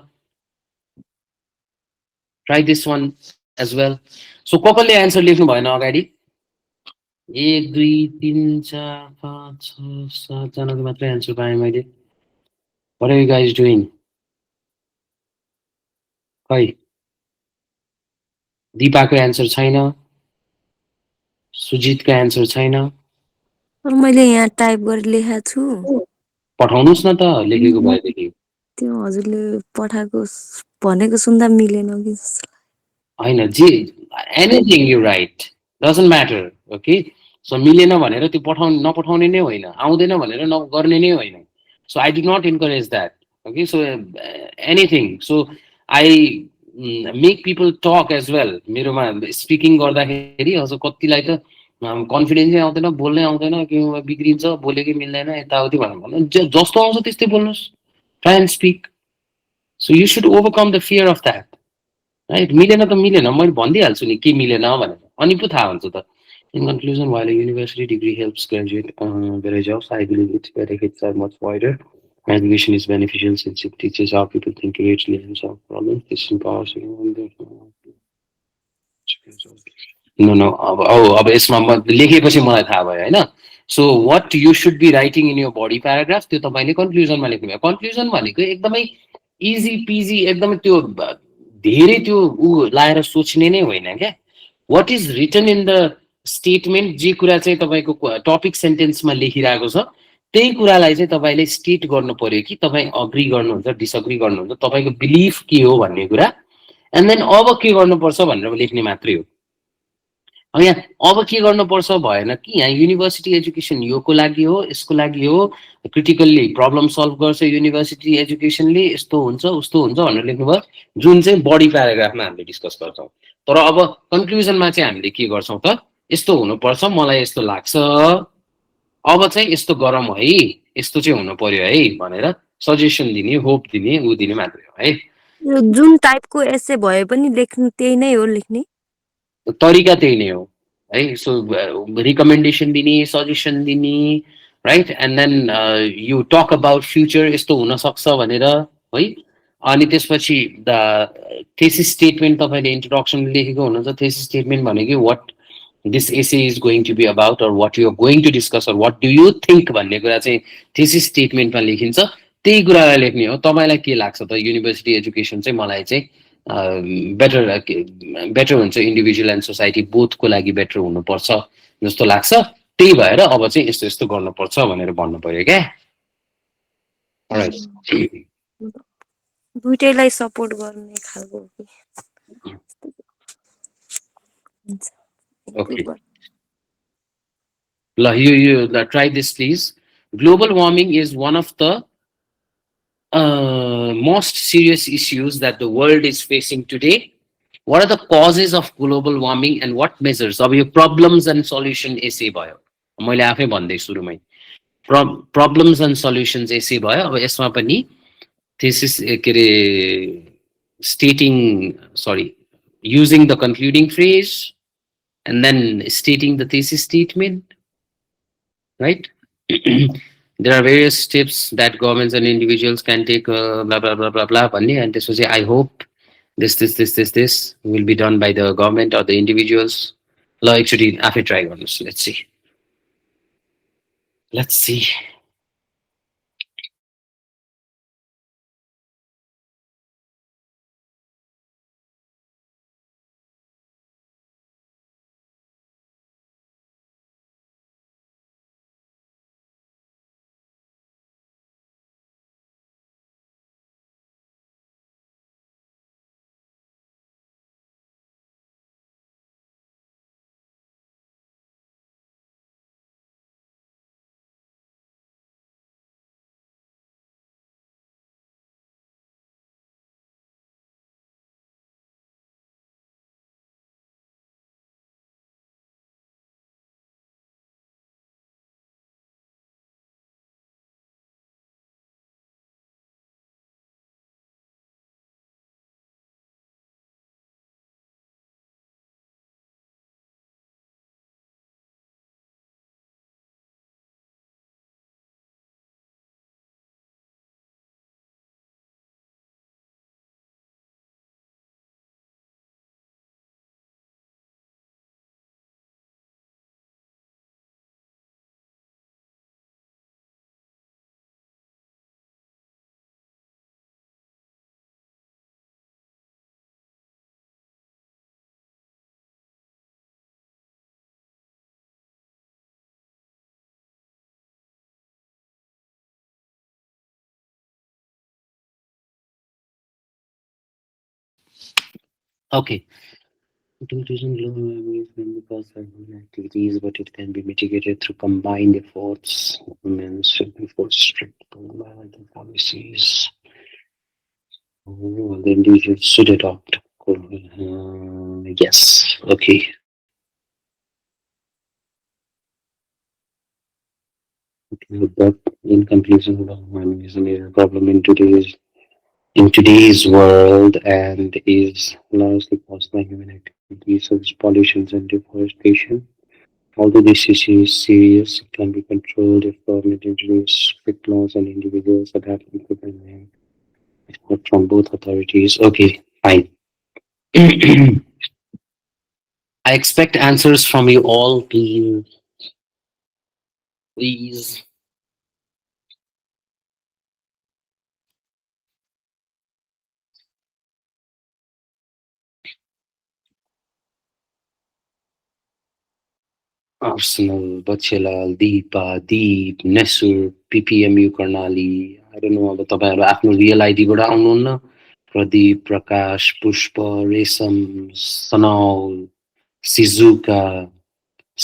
Try this one as well. So कसले एन्सर लेख्नु भएन अगाडि? 1 2 3 4 5 6 7 जनाको मात्रै एन्सर पाएँ मैले. What are you guys doing? खै दिपाको एन्सर छैन, सुजितको एन्सर छैन. मैले यहाँ टाइप गरेर लेखेको छु, पठाउनुहोस् न त लेखेको भएदेखि. त्यो हजुरले पठाएको भनेको सुन्दा मिलेन कि जस्तो. होइन जे anything you write doesn't matter. Okay, so मिलेन भनेर त्यो नपठाउने नै होइन, आउँदैन भनेर नगर्ने नै होइन. So I do not encourage that. Okay, so anything. So I make people talk as well. मेरोमा स्पिकिङ गर्दाखेरि अझ कतिलाई त कन्फिडेन्सै आउँदैन, बोल्नै आउँदैन, कि बिग्रिन्छ, बोलेकै मिल्दैन, यताउति भनेर जस्तो आउँछ त्यस्तै बोल्नुहोस्. Try and speak. So you should overcome the fear of that. Right? मिलेन त मिलेन, मैले भनिदिइहाल्छु नि के मिलेन भनेर, अनि पो थाहा हुन्छ त. In conclusion, while a university degree helps graduate better jobs, I believe its benefits are much wider. Education is beneficial since it teaches how people think creatively and solve problems. This empowers you. No no अब यसमा लेखेपछि मलाई थाहा भयो होइन so what you should be writing in your body paragraph त्यो तपाईँले कन्क्लुजनमा लेख्नुभयो conclusion भनेको एकदमै इजी पिजी एकदमै त्यो धेरै त्यो लाएर सोच्ने नै होइन क्या what is written in the statement जे कुरा चाहिँ तपाईँको टपिक सेन्टेन्समा लेखिरहेको छ त्यही कुरालाई चाहिँ तपाईँले स्टेट गर्नु पर्यो कि तपाईँ अग्री गर्नुहुन्छ डिसअग्री गर्नुहुन्छ तपाईँको बिलिफ के हो भन्ने कुरा एन्ड देन अब के गर्नुपर्छ भनेर लेख्ने मात्रै हो अब यहाँ अब के गर्नुपर्छ भएन कि यहाँ युनिभर्सिटी एजुकेसन योको लागि हो यसको लागि हो क्रिटिकल्ली प्रब्लम सल्भ गर्छ युनिभर्सिटी एजुकेसनले यस्तो हुन्छ उस्तो हुन्छ भनेर लेख्नुभयो जुन चाहिँ बडी प्याराग्राफमा हामीले डिस्कस गर्छौँ तर अब कन्क्लुजनमा चाहिँ हामीले के गर्छौँ त यस्तो हुनुपर्छ मलाई यस्तो लाग्छ अब चाहिँ यस्तो गरौँ है यस्तो चाहिँ हुनु पर्यो है भनेर सजेसन दिने होप दिने ऊ दिने मात्रै हो है यो जुन टाइपको एसे भए पनि लेख्नु त्यही नै हो लेख्ने तरिका त्यही नै हो है सो रिकमेन्डेसन दिने सजेसन दिने right and then you talk about future यस्तो हुनसक्छ भनेर है अनि त्यसपछि द थेसिस स्टेटमेन्ट तपाईँले इन्ट्रोडक्सन लेखेको हुनुहुन्छ थेसिस स्टेटमेन्ट भनेको what this essay is going to be about or what you're going to discuss or what do you think भन्ने कुरा चाहिँ थेसिस स्टेटमेन्टमा लेखिन्छ त्यही कुरालाई लेख्ने हो तपाईँलाई के लाग्छ त युनिभर्सिटी एजुकेसन चाहिँ मलाई चाहिँ बेटर बेटर हुन्छ इन्डिभिजुअल एन्ड सोसाइटी बोथको लागि बेटर हुनुपर्छ जस्तो लाग्छ त्यही भएर अब चाहिँ यस्तो यस्तो गर्नुपर्छ भनेर भन्नु पर्यो क्या दुइटैलाई सपोर्ट गर्ने खालको हो कि हुन्छ ओके improve ल you try this please global warming is one of the most serious issues that the world is facing today. What are the causes of global warming and what measures? अब यो problems and solution essay भयो मैले आफै भन्दै सुरुमै problems and solutions essay भयो अब यसमा पनि thesis के अरे stating sorry using the concluding phrase and then stating the thesis statement, right? There are various steps that governments and individuals can take, blah blah blah blah blah. And this was I hope this will be done by the government or the individuals. Actually, after try on this, let's see. Let's see. Okay. It isn't low because of activities, but it can be mitigated through combined efforts. Governments should enforce strict environmental policies. The individuals should adopt. Yes. Okay. But in conclusion, warming is a major problem in today's world and is largely caused by human activities such as pollution and deforestation. Although this issue is serious, it can be controlled if government introduce strict laws and individuals adapt equipment from both authorities. Okay, fine. I expect answers from you all, please. Please. Arsenal, Bachelal, Deepa, Deep, Nesur, PPMU Karnali. I don't know अब तपाईँहरू आफ्नो real आइडीबाट आउनुहुन्न Pradeep प्रकाश पुष्प रेशम सनौल सिजुका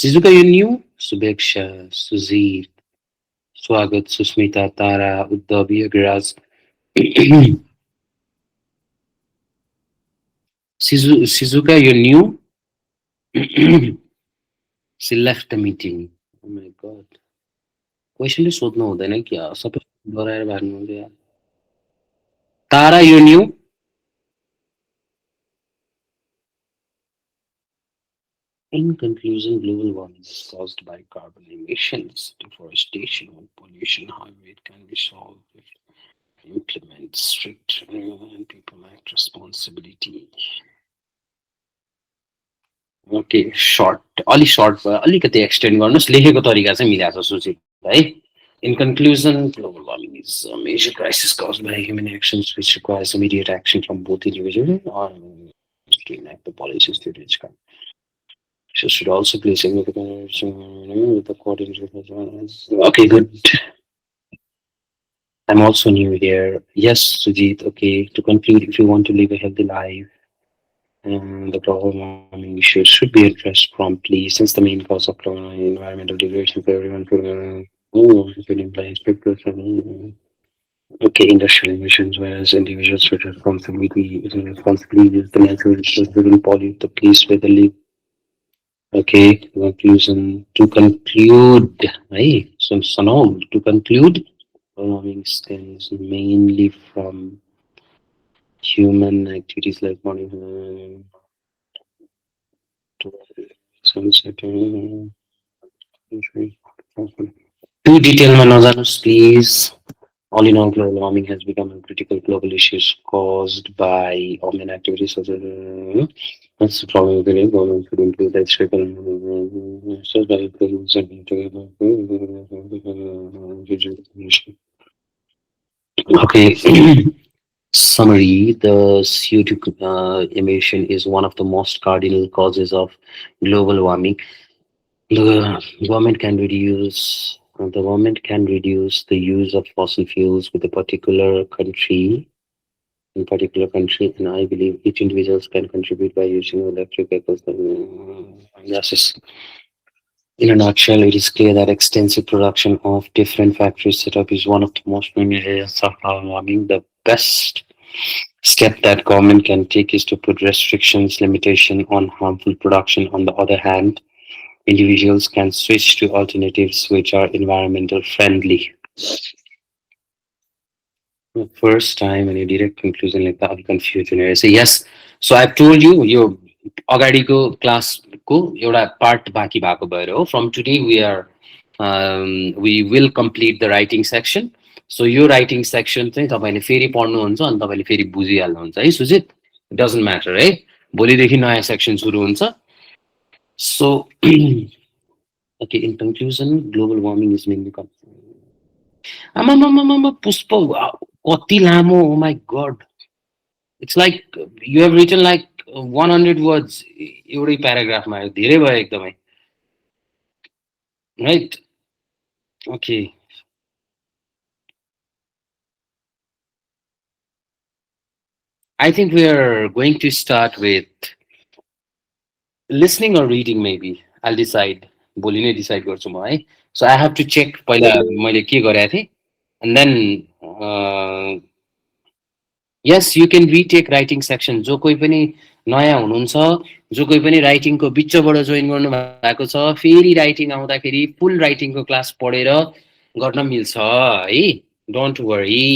सिजुका यो new Shubhechha Sujit Swagat Susmita Tara Uddhav Yograj Sijuka यो new she left the meeting. Oh my god. क्वेसनले सोध्नु हुँदैन क्या सबै डराएर भाग्नुहुन्छ यार तारा यो new In conclusion, global warming is caused by carbon emissions, deforestation, and pollution. However, it can be solved if we implement strict and people act responsibility. Okay, short. अलि short भयो अलिकति extend गर्नुहोस् लेखेको तरिका चाहिँ मिलाएको छ सुचित है In conclusion, global warming is a major crisis caused by human actions which requires immediate action from both individuals and to enact the policies to reach climate. So should also play significant with the coordination. Okay, good. I'm also new here. Yes, Sujit. Okay, to conclude, if you want to live a healthy life, the global warming issues should be addressed promptly, since the main cause of environmental degradation for everyone, including by inspectors. Okay, industrial emissions, whereas individuals should responsibility use the natural resources and pollute the place where they live. Okay, conclusion. To conclude, hey, so now to conclude, warming stems mainly from human activities like morning sunset. Too detailed manozanos, please. All in all, global warming has become a critical global issue caused by human activities such as that's the problem with the government should include that circle. Okay. Summary: the CO2 emission is one of the most cardinal causes of global warming. The government can reduce the use of fossil fuels with a particular country, and I believe each individuals can contribute by using electric vehicles. Yes, in a nutshell, it is clear that extensive production of different factory setup is one of the most main areas of global warming. The best step that government can take is to put restrictions, limitation on harmful production. On the other hand, individuals can switch to alternatives which are environmental friendly. First time and a direct conclusion like that, I'll confuse you. I say yes. So I've told you your अगाडिको क्लासको एउटा part बाँकी भएको भएर हो from today we will complete the writing section. So yo writing section चाहिँ तपाईँले फेरि पढ्नुहुन्छ अनि तपाईँले फेरि बुझिहाल्नुहुन्छ है सुजित It doesn't matter है भोलिदेखि नयाँ section सुरु हुन्छ So okay, in conclusion, global warming is mainly आमामामामा पुष्प कति लामो oh my god it's like you have written like 100 words एउटै प्याराग्राफमा धेरै भयो एकदमै right okay I think we are going to start with listening or reading maybe I'll decide भोलि नै decide गर्छु म है so I have to check पहिला मैले के गरेको थिएँ and then yes you can retake writing section जो कोही पनि नयाँ हुनुहुन्छ जो कोही पनि राइटिङको बिचबाट जोइन गर्नु भएको छ फेरि राइटिङ आउँदाखेरि फुल राइटिङको क्लास पढेर गर्न मिल्छ है डोन्ट वरी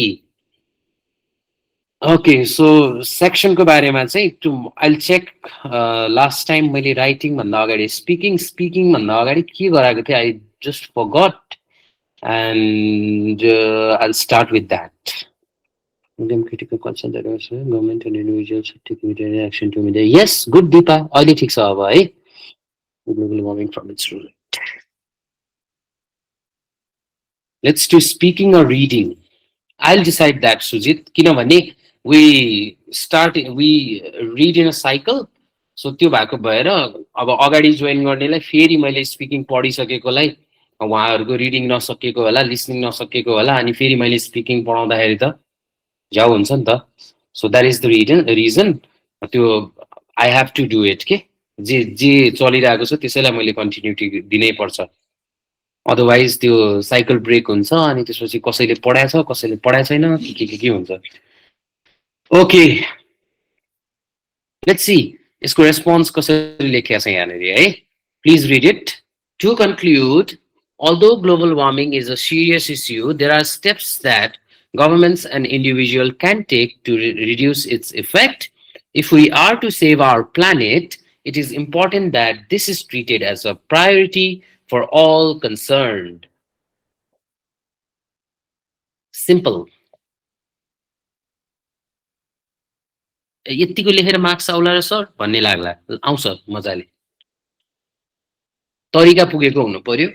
ओके सो सेक्सनको बारेमा चाहिँ to I'll check last time मैले राइटिङ भन्दा अगाडि स्पिकिङ भन्दा अगाडि के गराएको थिएँ I just forgot and I'll start with that medium critical consideration government and individuals should take immediate reaction to media yes good Dipa अहिले ठिक छ अब है global warming from its rule let's do speaking or reading I'll decide that Sujit किनभने we read in a cycle सो त्यो भएको भएर अब अगाडि जोइन गर्नेलाई फेरि मैले स्पिकिङ पढिसकेकोलाई उहाँहरूको रिडिङ नसकेको होला लिसनिङ नसकेको होला अनि फेरि मैले स्पिकिङ पढाउँदाखेरि त झ्याउ हुन्छ नि त so that is the reason त्यो I have to do it के जे चलिरहेको छ त्यसैलाई मैले कन्टिन्युटी दिनै पर्छ अदरवाइज त्यो साइकल ब्रेक हुन्छ अनि त्यसपछि कसैले पढाएछ कसैले पढाएको छैन के हुन्छ ओके लेट्स सी यसको रेस्पोन्स कसरी लेखेको छ यहाँनिर है please read it to conclude although global warming is a serious issue, there are steps that governments and individuals can take to reduce its effect. If we are to save our planet, it is important that this is treated as a priority for all concerned. Simple. यतिको लेखेर marks आउला र sir भन्ने लाग्ला आउँछ मजाले तरिका पुगेको हुनु पर्यो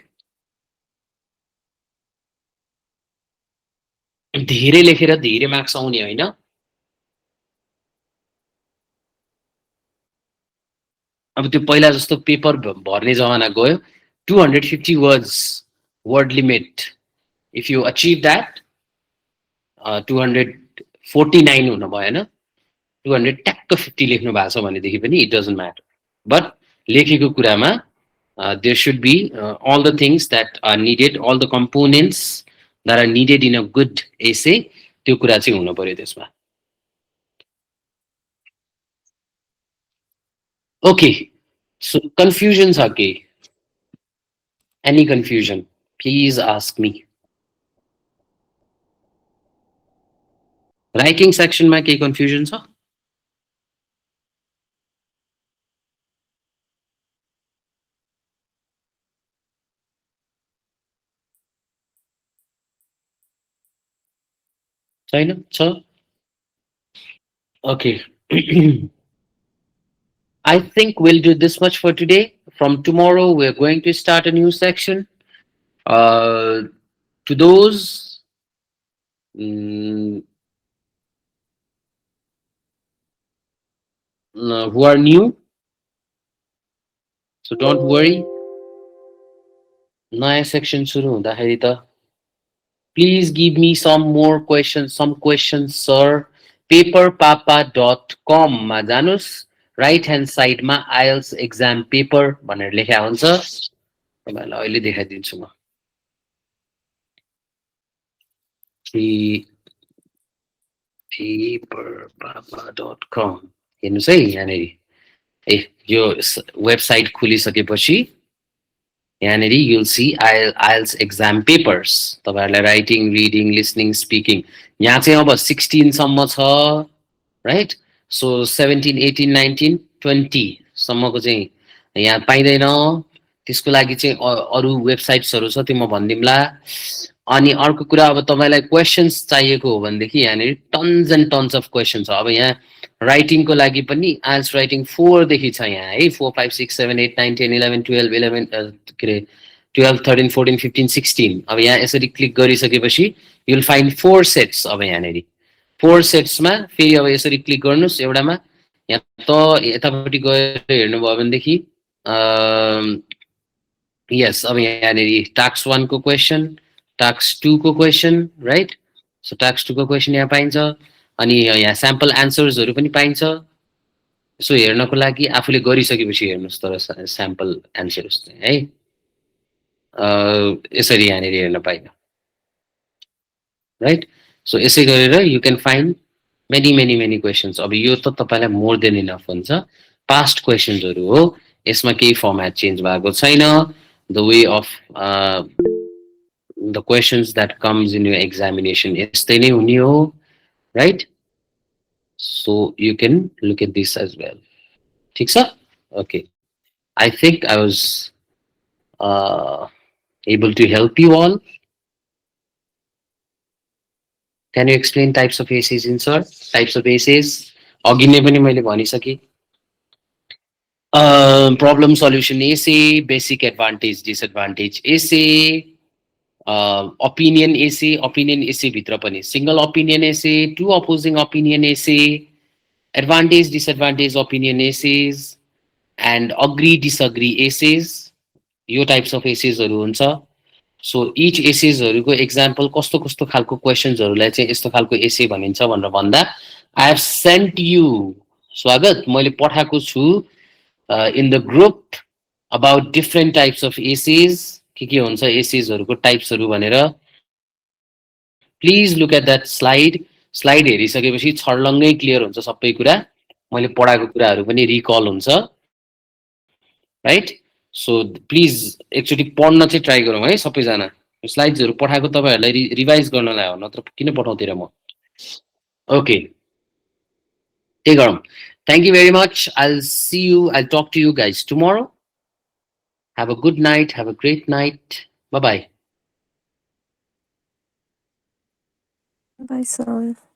धेरै लेखेर धेरै मार्क्स आउने होइन अब त्यो पहिला जस्तो पेपर भर्ने जमाना गयो 250 words word limit if you achieve that 249 हुन भएन 200 ट्याक्क 50 लेख्नु भएको छ भनेदेखि पनि इट डजन्ट म्याटर बट लेखेको कुरामा there should be all the things that are needed all the components that are needed in a good essay त्यो कुरा चाहिँ हुनु पर्यो त्यसमा okay so confusions are के any confusion please ask me writing section मा केही confusion छ छैन छ okay I think we'll do this much for today. From tomorrow, we're going to start a new section. To those who are new, so don't worry. नयाँ section सुरु हुँदाखेरि त please give me some more questions, some questions, sir. paperpapa.com मा जानुस् right hand साइडमा IELTS exam paper भनेर लेखा हुन्छ तपाईँलाई अहिले देखाइदिन्छु म paperpapa.com हेर्नुहोस् है यहाँनिर ए यो वेबसाइट खुलिसकेपछि यहाँनिर you'll see IELTS exam papers तपाईहरुलाई राइटिङ रिडिङ लिसनिङ स्पिकिङ यहाँ चाहिँ अब 16 सम्म छ राइट सो 17 18 19 20 सम्मको चाहिँ यहाँ पाइदैन त्यसको लागि चाहिँ अरु वेबसाइट्सहरु छ त्यो म भन्दिमला अनि अर्को कुरा अब तपाईलाई क्वेशन्स चाहिएको हो भनेदेखि यहाँनिर tons and tons of question छ अब यहाँ राइटिङको लागि पनि आइएल्ट्स राइटिङ 4 देखि छ यहाँ है 4 5 6 7 8 9 10 11 12 11 के रे 12 13 14 15 16 अब यहाँ यसरी क्लिक गरिसकेपछि यु विल फाइन्ड 4 सेट्स अब यहाँनिर 4 सेट्समा फेरि अब यसरी क्लिक गर्नुस् एउटामा यहाँ त यतापट्टि गएर हेर्नुभयो भनेदेखि यस अब यहाँनिर टास्क 1 को क्वेशन टास्क 2 को क्वेशन राइट सो टास्क 2 को क्वेशन यहाँ पाइन्छ अनि यहाँ स्याम्पल एन्सर्सहरु पनि पाइन्छ सो हेर्नको लागि आफूले गरिसकेपछि हेर्नुस् तर स्याम्पल एन्सर्स है यसरी यहाँनिर हेर्न पाइन्छ राइट सो यसै गरेर यु क्यान फाइन्ड मेनी क्वेशन्स अब यो त तपाईलाई मोर देन इनफ हुन्छ पास्ट क्वेशन्सहरु हो यसमा केही फर्मेट चेन्ज भएको छैन the way of the questions that comes in your examination यस्तै नै हुने हो right So you can look at this as well. ठीक छ? Okay. I think I was uh, able to help you all. Can you explain types of essays in short? Types of essays. अघि नै पनि मैले भनिसकेँ. Problem solution essay, basic advantage, disadvantage essay, opinion essay भित्र पनि single opinion essay, two opposing opinion essay, advantage, disadvantage opinion essays, and agree, disagree essays. Yo types of essaysहरू हुन्छ. सो etch एसेजहरूको example कस्तो कस्तो खालको क्वेसन्सहरूलाई चाहिँ यस्तो खालको एसे भनिन्छ भनेर भन्दा आई हेभ सेन्ट यु स्वागत मैले पठाएको छु in the group about different types of essays के हुन्छ एसेजहरूको टाइप्सहरू भनेर please look at that slide हेरिसकेपछि छर्लङ्गै क्लियर हुन्छ सबै कुरा मैले पढाएको कुराहरू पनि रिकल हुन्छ राइट सो प्लिज एकचोटि पढ्न चाहिँ ट्राई गरौँ है सबैजना स्लाइड्सहरू पठाएको तपाईँहरूलाई रिभाइज गर्नलाई हो नत्र किन पठाउँदिनँ म ओके त्यही गरौँ thank you very much I see you I talk to you guys tomorrow have a good night have a great night bye bye Bye, sir.